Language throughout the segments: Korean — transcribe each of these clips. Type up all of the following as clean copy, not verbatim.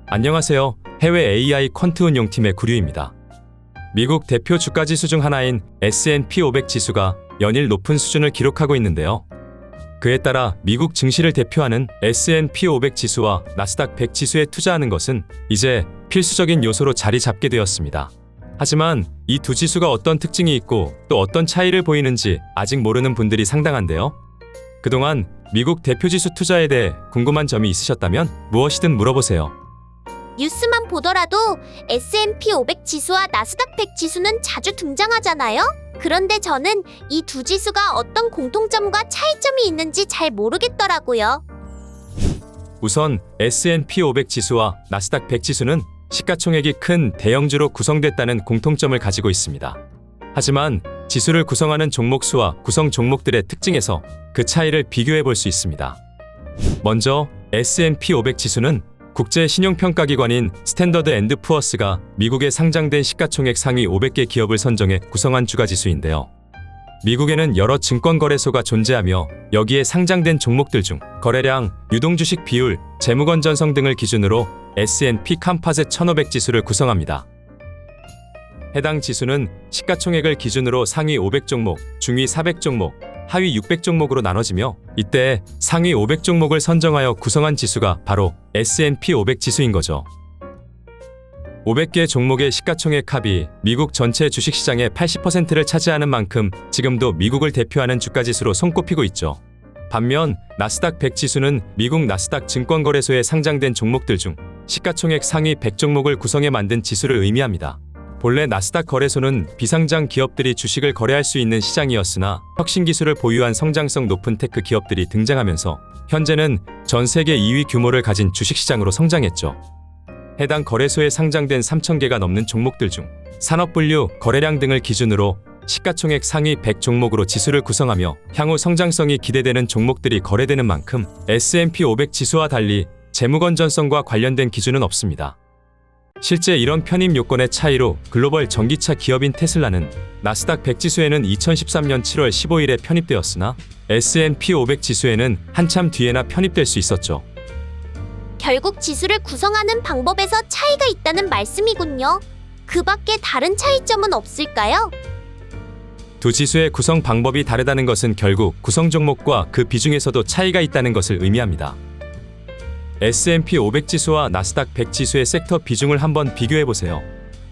안녕하세요. 해외 AI 퀀트 운용팀의 구류입니다. 미국 대표 주가지수 중 하나인 S&P 500 지수가 연일 높은 수준을 기록하고 있는데요. 그에 따라 미국 증시를 대표하는 S&P 500 지수와 나스닥 100 지수에 투자하는 것은 이제 필수적인 요소로 자리 잡게 되었습니다. 하지만 이 두 지수가 어떤 특징이 있고 또 어떤 차이를 보이는지 아직 모르는 분들이 상당한데요. 그동안 미국 대표 지수 투자에 대해 궁금한 점이 있으셨다면 무엇이든 물어보세요. 뉴스만 보더라도 S&P 500 지수와 나스닥 100 지수는 자주 등장하잖아요? 그런데 저는 이 두 지수가 어떤 공통점과 차이점이 있는지 잘 모르겠더라고요. 우선 S&P 500 지수와 나스닥 100 지수는 시가총액이 큰 대형주로 구성됐다는 공통점을 가지고 있습니다. 하지만 지수를 구성하는 종목 수와 구성 종목들의 특징에서 그 차이를 비교해 볼 수 있습니다. 먼저 S&P 500 지수는 국제 신용평가기관인 스탠더드 앤드 푸어스가 미국에 상장된 시가총액 상위 500개 기업을 선정해 구성한 주가지수인데요. 미국에는 여러 증권거래소가 존재하며 여기에 상장된 종목들 중 거래량, 유동주식 비율, 재무건전성 등을 기준으로 S&P 컴포짓 1500 지수를 구성합니다. 해당 지수는 시가총액을 기준으로 상위 500 종목, 중위 400 종목, 하위 600 종목으로 나눠지며 이때 상위 500 종목을 선정하여 구성한 지수가 바로 S&P 500 지수인 거죠. 500개 종목의 시가총액 합이 미국 전체 주식시장의 80%를 차지하는 만큼 지금도 미국을 대표하는 주가지수로 손꼽히고 있죠. 반면 나스닥 100 지수는 미국 나스닥 증권거래소에 상장된 종목들 중 시가총액 상위 100 종목을 구성해 만든 지수를 의미합니다. 본래 나스닥 거래소는 비상장 기업들이 주식을 거래할 수 있는 시장이었으나 혁신 기술을 보유한 성장성 높은 테크 기업들이 등장하면서 현재는 전 세계 2위 규모를 가진 주식시장으로 성장했죠. 해당 거래소에 상장된 3,000개가 넘는 종목들 중 산업분류, 거래량 등을 기준으로 시가총액 상위 100 종목으로 지수를 구성하며 향후 성장성이 기대되는 종목들이 거래되는 만큼 S&P 500 지수와 달리 재무건전성과 관련된 기준은 없습니다. 실제 이런 편입 요건의 차이로 글로벌 전기차 기업인 테슬라는 나스닥 100 지수에는 2013년 7월 15일에 편입되었으나 S&P 500 지수에는 한참 뒤에나 편입될 수 있었죠. 결국 지수를 구성하는 방법에서 차이가 있다는 말씀이군요. 그 밖에 다른 차이점은 없을까요? 두 지수의 구성 방법이 다르다는 것은 결국 구성 종목과 그 비중에서도 차이가 있다는 것을 의미합니다. S&P 500 지수와 나스닥 100 지수의 섹터 비중을 한번 비교해보세요.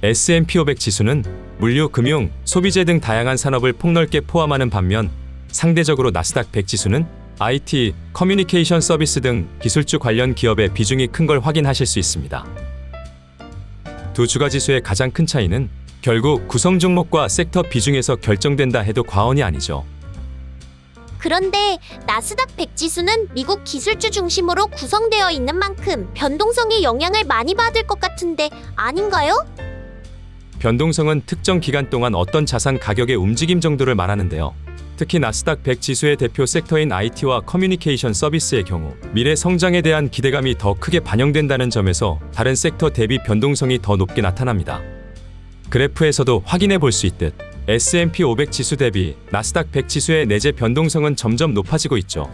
S&P 500 지수는 물류, 금융, 소비재 등 다양한 산업을 폭넓게 포함하는 반면 상대적으로 나스닥 100 지수는 IT, 커뮤니케이션 서비스 등 기술주 관련 기업의 비중이 큰 걸 확인하실 수 있습니다. 두 주가지수의 가장 큰 차이는 결국 구성 종목과 섹터 비중에서 결정된다 해도 과언이 아니죠. 그런데 나스닥 100 지수는 미국 기술주 중심으로 구성되어 있는 만큼 변동성에 영향을 많이 받을 것 같은데 아닌가요? 변동성은 특정 기간 동안 어떤 자산 가격의 움직임 정도를 말하는데요. 특히 나스닥 100 지수의 대표 섹터인 IT와 커뮤니케이션 서비스의 경우 미래 성장에 대한 기대감이 더 크게 반영된다는 점에서 다른 섹터 대비 변동성이 더 높게 나타납니다. 그래프에서도 확인해 볼 수 있듯 S&P 500 지수 대비 나스닥 100 지수의 내재 변동성은 점점 높아지고 있죠.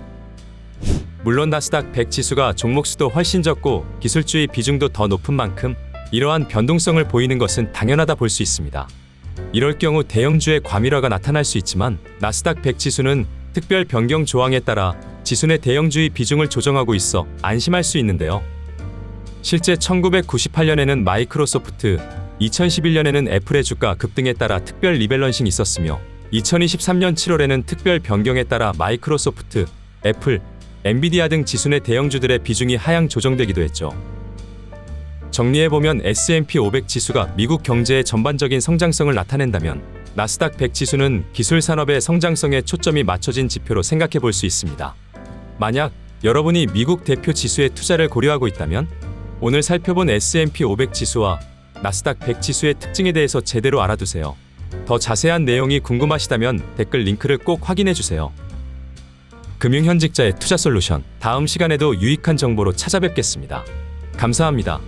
물론 나스닥 100 지수가 종목 수도 훨씬 적고 기술주의 비중도 더 높은 만큼 이러한 변동성을 보이는 것은 당연하다 볼 수 있습니다. 이럴 경우 대형주의 과밀화가 나타날 수 있지만 나스닥 100 지수는 특별 변경 조항에 따라 지수 내 대형주의 비중을 조정하고 있어 안심할 수 있는데요. 실제 1998년에는 마이크로소프트, 2011년에는 애플의 주가 급등에 따라 특별 리밸런싱이 있었으며 2023년 7월에는 특별 변경에 따라 마이크로소프트, 애플, 엔비디아 등 지수 내 대형주들의 비중이 하향 조정되기도 했죠. 정리해보면 S&P 500 지수가 미국 경제의 전반적인 성장성을 나타낸다면 나스닥 100 지수는 기술 산업의 성장성에 초점이 맞춰진 지표로 생각해 볼 수 있습니다. 만약 여러분이 미국 대표 지수에 투자를 고려하고 있다면 오늘 살펴본 S&P 500 지수와 나스닥 100 지수의 특징에 대해서 제대로 알아두세요. 더 자세한 내용이 궁금하시다면 댓글 링크를 꼭 확인해주세요. 금융현직자의 투자 솔루션, 다음 시간에도 유익한 정보로 찾아뵙겠습니다. 감사합니다.